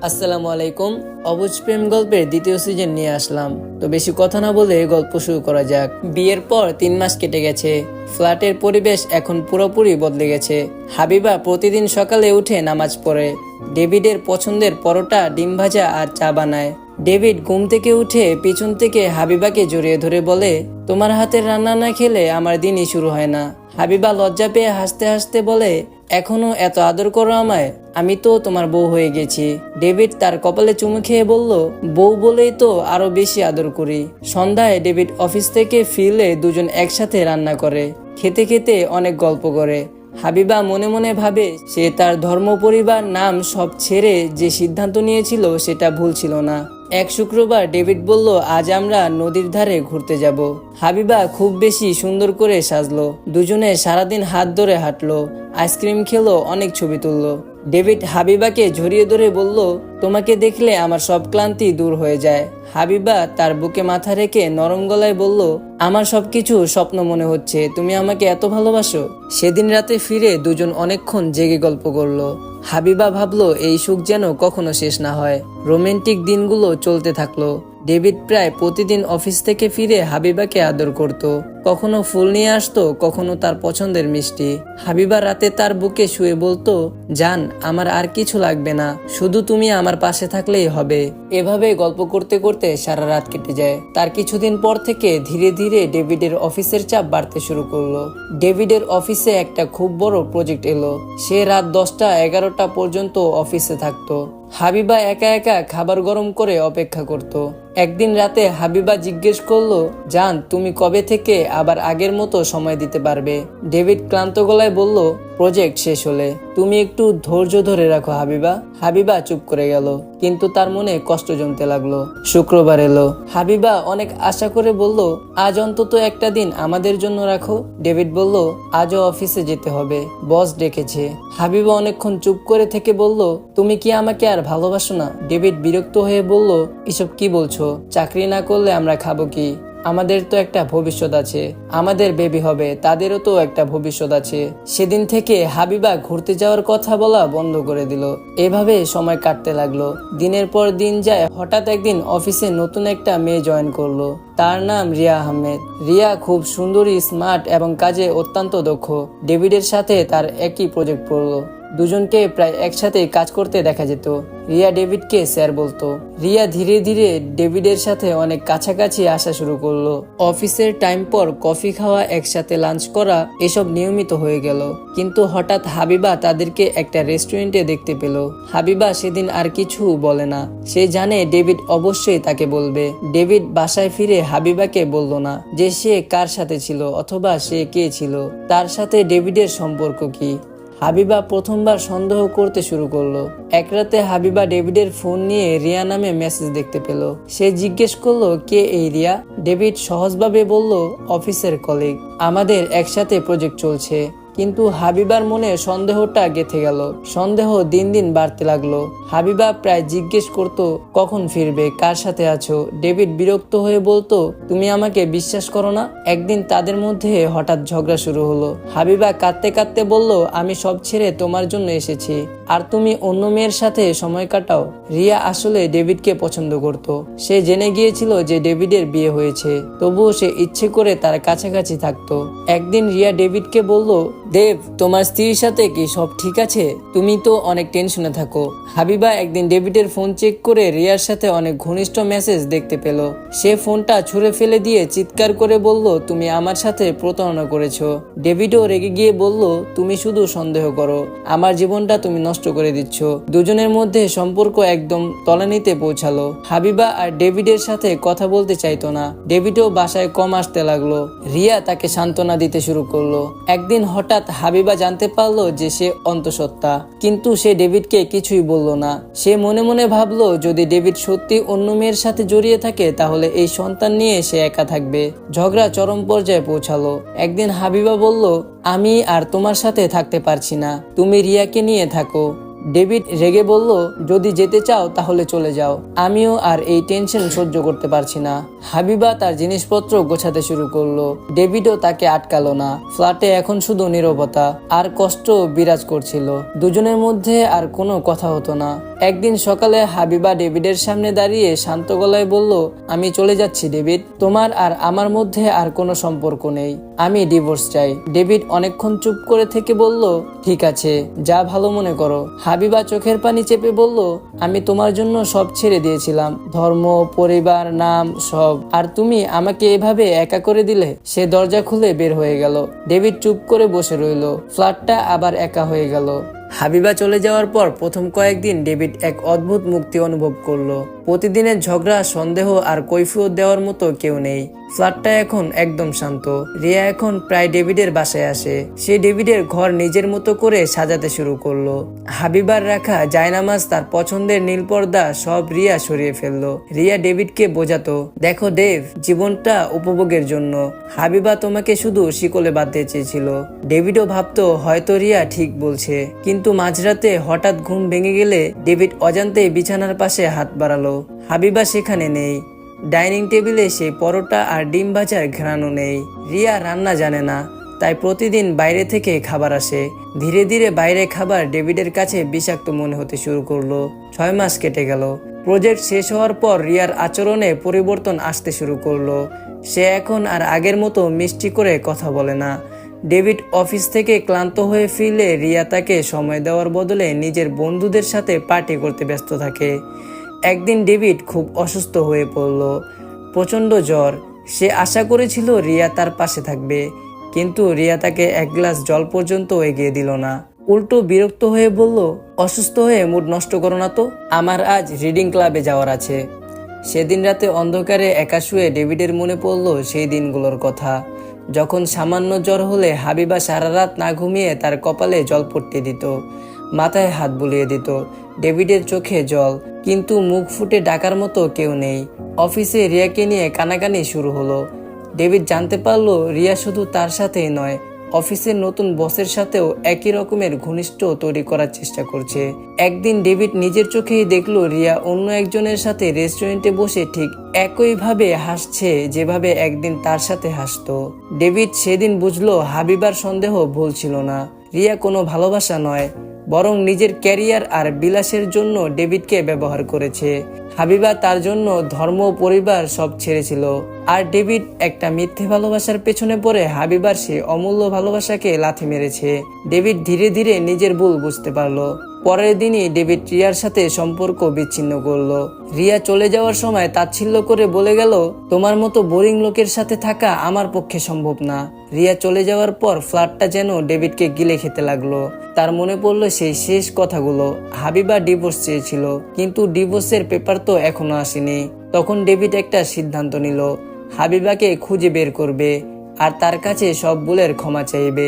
আসসালামু আলাইকুম। অবুঝ প্রেম গল্পের দ্বিতীয় সিজন নিয়ে আসলাম। তো বেশি কথা না বলে গল্প শুরু করা যাক। বিয়ের পর 3 মাস কেটে গেছে। ফ্ল্যাটের পরিবেশ এখন পুরোপুরি বদলে গেছে। হাবিবা প্রতিদিন সকালে উঠে নামাজ পড়ে। ডেভিডের পছন্দের পরোটা, ডিম ভাজা আর চা বানায়। ডেভিড ঘুম থেকে উঠে পিছন থেকে হাবিবাকে জড়িয়ে ধরে বলে, তোমার হাতের রান্না না খেলে আমার দিনই শুরু হয় না। হাবিবা লজ্জা পেয়ে হাসতে হাসতে বলে, এখনো এত আদর করো আমায়? আমি তো তোমার বউ হয়ে গেছি। ডেভিড তার কপালে চুমু খেয়ে বলল, বউ বলেই তো আরো বেশি আদর করি। সন্ধ্যায় ডেভিড অফিস থেকে ফিরলে দুজন একসাথে রান্না করে। খেতে খেতে অনেক গল্প করে। হাবিবা মনে মনে ভাবে সে তার ধর্ম, পরিবার, নাম সব ছেড়ে যে সিদ্ধান্ত নিয়েছিল সেটা ভুল ছিল না। এক শুক্রবার ডেভিড বলল, আজ আমরা নদীর ধারে ঘুরতে যাব। হাবিবা খুব বেশি সুন্দর করে সাজলো। দুজনে সারাদিন হাত ধরে হাঁটলো, আইসক্রিম খেলো, অনেক ছবি তুললো। ডেভিড হাবিবাকে জড়িয়ে ধরে বলল, তোমাকে দেখলে আমার সব ক্লান্তি দূর হয়ে যায়। হাবিবা তার বুকে মাথা রেখে নরম গলায় বলল, আমার সবকিছু স্বপ্ন মনে হচ্ছে, তুমি আমাকে এত ভালোবাসো। সেদিন রাতে ফিরে দুজন অনেকক্ষণ জেগে গল্প করলো। হাবিবা ভাবলো এই সুখ যেন কখনো শেষ না হয়। রোমান্টিক দিনগুলো চলতে থাকলো। ডেভিড প্রায় প্রতিদিন অফিস থেকে ফিরে হাবিবাকে আদর করত। কখনো ফুল নিয়ে আসতো, কখনো তার পছন্দের মিষ্টি। হাবিবা রাতে তার বুকে শুয়ে বলতো, জান, আমার আর কিছু লাগবে না, শুধু তুমি আমার পাশে থাকলেই হবে। এভাবে গল্প করতে করতে সারা রাত কেটে যায়। তার কিছুদিন পর থেকে ধীরে ধীরে ডেভিডের অফিসের চাপ বাড়তে শুরু করলো। ডেভিডের অফিসে একটা খুব বড় প্রজেক্ট এলো। সে রাত 10টা-11টা পর্যন্ত অফিসে থাকতো। হাবিবা একা একা খাবার গরম করে অপেক্ষা করত। একদিন রাতে হাবিবা জিজ্ঞেস করলো, জান, তুমি কবে থেকে আবার আগের মতো সময় দিতে পারবে? ডেভিড ক্লান্ত গলায় বলল, প্রজেক্ট শেষ হলে। তুমি একটু ধৈর্য ধরে রাখো হাবিবা। হাবিবা চুপ করে গেল, কিন্তু তার মনে কষ্ট জমতে লাগলো। শুক্রবার এলো। হাবিবা অনেক আশা করে বলল, আজ অন্তত একটা দিন আমাদের জন্য রাখো। ডেভিড বলল, আজও অফিসে যেতে হবে, বস ডেকেছে। হাবিবা অনেকক্ষণ চুপ করে থেকে বলল, তুমি কি আমাকে আর ভালোবাসো না? ডেভিড বিরক্ত হয়ে বলল, এসব কি বলছো? চাকরি না করলে আমরা খাবো কি? আমাদের তো একটা ভবিষ্যৎ আছে, আমাদের বেবি হবে, তাদেরও তো একটা ভবিষ্যৎ আছে। সেদিন থেকে হাবিবা ঘুরতে যাওয়ার কথা বলা বন্ধ করে দিল। এভাবে সময় কাটতে লাগলো। দিনের পর দিন যায়। হঠাৎ একদিন অফিসে নতুন একটা মেয়ে জয়েন করলো। তার নাম রিয়া আহমেদ। রিয়া খুব সুন্দরী, স্মার্ট এবং কাজে অত্যন্ত দক্ষ। ডেভিডের সাথে তার একই প্রজেক্ট পড়লো। দুজনকে প্রায় একসাথে কাজ করতে দেখা যেত। রিয়া ডেভিডকে স্যার বলতো। রিয়া ধীরে ধীরে ডেভিডের সাথে অনেক কাছাকাছি আসা শুরু করলো। অফিসের টাইম পর কফি খাওয়া, একসাথে লাঞ্চ করা, এসব নিয়মিত হয়ে গেল। কিন্তু হঠাৎ হাবিবা তাদেরকে একটা রেস্টুরেন্টে দেখতে পেল। হাবিবা সেদিন আর কিছু বলে না। সে জানে ডেভিড অবশ্যই তাকে বলবে। ডেভিড বাসায় ফিরে হাবিবাকে বলল না যে সে কার সাথে ছিল অথবা সে কে ছিল, তার সাথে ডেভিডের সম্পর্ক কি। হাবিবা প্রথমবার সন্দেহ করতে শুরু করলো। এক রাতে হাবিবা ডেভিডের ফোন নিয়ে রিয়া নামে মেসেজ দেখতে পেল। সে জিজ্ঞেস করলো, কে এই রিয়া? ডেভিড সহজভাবে বলল, অফিসের কলিগ, আমাদের একসাথে প্রজেক্ট চলছে। কিন্তু হাবিবার মনে সন্দেহটা গেঁথে গেল। সন্দেহ দিন দিন বাড়তে লাগলো। হাবিবা প্রায় জিজ্ঞেস করত, কখন ফিরবে, কার সাথে আছো? ডেভিড বিরক্ত হয়ে বলতো, তুমি আমাকে বিশ্বাস করো না? একদিন তাদের মধ্যে হঠাৎ ঝগড়া শুরু হলো। হাবিবা কাঁদতে কাঁদতে বলল, আমি সব ছেড়ে তোমার জন্য এসেছি, আর তুমি অন্য মেয়ের সাথে সময় কাটাও। রিয়া আসলে ডেভিডকে পছন্দ করত। সে জেনে গিয়েছিল যে ডেভিডের বিয়ে হয়েছে, তবুও সে ইচ্ছে করে তার কাছাকাছি থাকতো। একদিন রিয়া ডেভিডকে বলল, দেব, তোমার স্ত্রীর সাথে কি সব ঠিক আছে? তুমি তো অনেক টেনশনে থাকো। হাবিবা একদিন ডেভিডের ফোন চেক করে রিয়ার সাথে অনেক ঘনিষ্ঠ মেসেজ দেখতে পেল। সে ফোনটা ছুঁড়ে ফেলে দিয়ে চিৎকার করে বলল, তুমি আমার সাথে প্রতারণা করেছো। ডেভিডও রেগে গিয়ে বলল, তুমি শুধু সন্দেহ করো, আমার জীবনটা তুমি নষ্ট করে দিচ্ছ। দুজনের মধ্যে সম্পর্ক একদম তলানিতে পৌঁছালো। হাবিবা আর ডেভিডের সাথে কথা বলতে চাইতো না। ডেভিডও বাসায় কম আসতে লাগলো। রিয়া তাকে সান্ত্বনা দিতে শুরু করলো। একদিন হঠাৎ হাবিবা জানতে পারলো যে সে অন্তঃসত্ত্বা, কিন্তু সে ডেভিডকে কিছুই বলল না। সে মনে মনে ভাবলো, যদি ডেভিড সত্যি অন্য মেয়ের সাথে জড়িয়ে থাকে তাহলে এই সন্তান নিয়ে সে একা থাকবে। ঝগড়া চরম পর্যায়ে পৌঁছালো। একদিন হাবিবা বলল, আমি আর তোমার সাথে থাকতে পারছি না, তুমি রিয়াকে নিয়ে থাকো। ডেভিড রেগে বলল, যদি যেতে চাও তাহলে চলে যাও, আমিও আর এই টেনশন সহ্য করতে পারছি না। হাবিবা তার জিনিসপত্র গোছাতে শুরু করলো। ডেভিডও তাকে আটকালো না। ফ্ল্যাটে এখন শুধু নীরবতা আর কষ্ট বিরাজ করছিল। দুজনের মধ্যে আর কোনো কথা হতো না। একদিন সকালে হাবিবা ডেভিডের সামনে দাঁড়িয়ে শান্ত গলায় বলল, আমি চলে যাচ্ছি ডেভিড, তোমার আর আমার মধ্যে আর কোনো সম্পর্ক নেই, আমি ডিভোর্স চাই। ডেভিড অনেকক্ষণ চুপ করে থেকে বলল, ঠিক আছে, যা ভালো মনে করো। হাবিবা চোখের পানি চেপে বলল, আমি তোমার জন্য সব ছেড়ে দিয়েছিলাম, ধর্ম, পরিবার, নাম, সব, আর তুমি আমাকে এভাবে একা করে দিলে। সে দরজা খুলে বের হয়ে গেল। ডেভিড চুপ করে বসে রইল। ফ্ল্যাটটা আবার একা হয়ে গেল। হাবিবা চলে যাওয়ার পর প্রথম কয়েকদিন ডেভিড এক অদ্ভুত মুক্তি অনুভব করলো। প্রতিদিনের ঝগড়া, সন্দেহ আর কৈফিয়ত দেওয়ার মতো কেউ নেই। ফ্ল্যাটটা এখন একদম শান্ত। রিয়া এখন প্রায় ডেভিডের বাসায় আসে। সে ডেভিডের ঘর নিজের মতো করে সাজাতে শুরু করলো। হাবিবার রাখা জায়নামাজ, তার পছন্দের নীল পর্দা সব রিয়া সরিয়ে ফেললো। রিয়া ডেভিডকে বোঝাতো, দেখো ডেভ, জীবনটা উপভোগের জন্য, হাবিবা তোমাকে শুধু শিকলে বাঁধতে চেয়েছিল। ডেভিডও ভাবতো হয়তো রিয়া ঠিক বলছে। কিন্তু মাঝরাতে হঠাৎ ঘুম ভেঙে গেলে ডেভিড অজান্তেই বিছানার পাশে হাত বাড়ালো। হাবিবা সেখানে নেই। ডাইনিং টেবিলে সেই পরোটা আর ডিম ভাজার ঘ্রাণও নেই। রিয়া রান্না জানে না, তাই প্রতিদিন বাইরে থেকে খাবার আসে। ধীরে ধীরে বাইরে খাবার ডেভিডের কাছে বিষাক্ত মনে হতে শুরু করলো। 6 মাস কেটে গেল। প্রজেক্ট শেষ হওয়ার পর রিয়ার আচরণে পরিবর্তন আসতে শুরু করলো। সে এখন আর আগের মতো মিষ্টি করে কথা বলে না। ডেভিড অফিস থেকে ক্লান্ত হয়ে ফিরলে রিয়া তাকে সময় দেওয়ার বদলে নিজের বন্ধুদের সাথে পার্টি করতে ব্যস্ত থাকে। একদিন ডেভিড খুব অসুস্থ হয়ে পড়ল, প্রচণ্ড জ্বর। সে আশা করেছিল রিয়া তার পাশে থাকবে, কিন্তু রিয়া তাকে এক গ্লাস জল পর্যন্ত এগিয়ে দিল না। উল্টো বিরক্ত হয়ে বলল, অসুস্থ হয়ে মুড নষ্ট করো না তো, আমার আজ রিডিং ক্লাবে যাওয়ার আছে। সেদিন রাতে অন্ধকারে একা শুয়ে ডেভিডের মনে পড়ল সেই দিনগুলোর কথা, যখন সামান্য জ্বর হলে হাবিবা সারা রাত না ঘুমিয়ে তার কপালে জলপট্টি দিত, মাথায় হাত বুলিয়ে দিত। ডেভিডের চোখে জল, কিন্তু মুখ ফুটে ডাকার মতো কেউ নেই। অফিসে রিয়াকে নিয়ে কানাকানি শুরু হলো। ডেভিড জানতে পারলো রিয়া শুধু তার সাথেই নয়, অফিসের নতুন বসের সাথেও একই রকমের ঘনিষ্ঠ তৈরি করার চেষ্টা করছে। একদিন ডেভিড নিজের চোখেই দেখলো রিয়া অন্য একজনের সাথে রেস্টুরেন্টে বসে ঠিক একইভাবে হাসছে যেভাবে একদিন তার সাথে হাসতো। ডেভিড সেদিন বুঝলো হাবিবার সন্দেহ ভুল ছিল না। রিয়া কোনো ভালোবাসা নয়, বরং নিজের ক্যারিয়ার আর বিলাসের জন্য ডেভিডকে ব্যবহার করেছে। হাবিবা তার জন্য ধর্ম, পরিবার সব ছেড়েছিল, আর ডেভিড একটা মিথ্যে ভালোবাসার পেছনে পড়ে হাবিবার সে অমূল্য ভালোবাসাকে লাথি মেরেছে। ডেভিড ধীরে ধীরে নিজের ভুল বুঝতে পারলো। পরের দিনই ডেভিড রিয়ার সাথে সম্পর্ক বিচ্ছিন্ন করলো। রিয়া চলে যাওয়ার সময় তাচ্ছিল্য করে বলে গেল, তোমার মতো বোরিং লোকের সাথে থাকা আমার পক্ষে সম্ভব না। রিয়া চলে যাওয়ার পর ফ্ল্যাটটা যেন ডেভিডকে গিলে খেতে লাগলো। তার মনে পড়লো সেই শেষ কথাগুলো। হাবিবা ডিভোর্স চেয়েছিল, কিন্তু ডিভোর্সের পেপার তো এখনো আসেনি। তখন ডেভিড একটা সিদ্ধান্ত নিল, হাবিবাকে খুঁজে বের করবে আর তার কাছে সব ভুলের ক্ষমা চাইবে।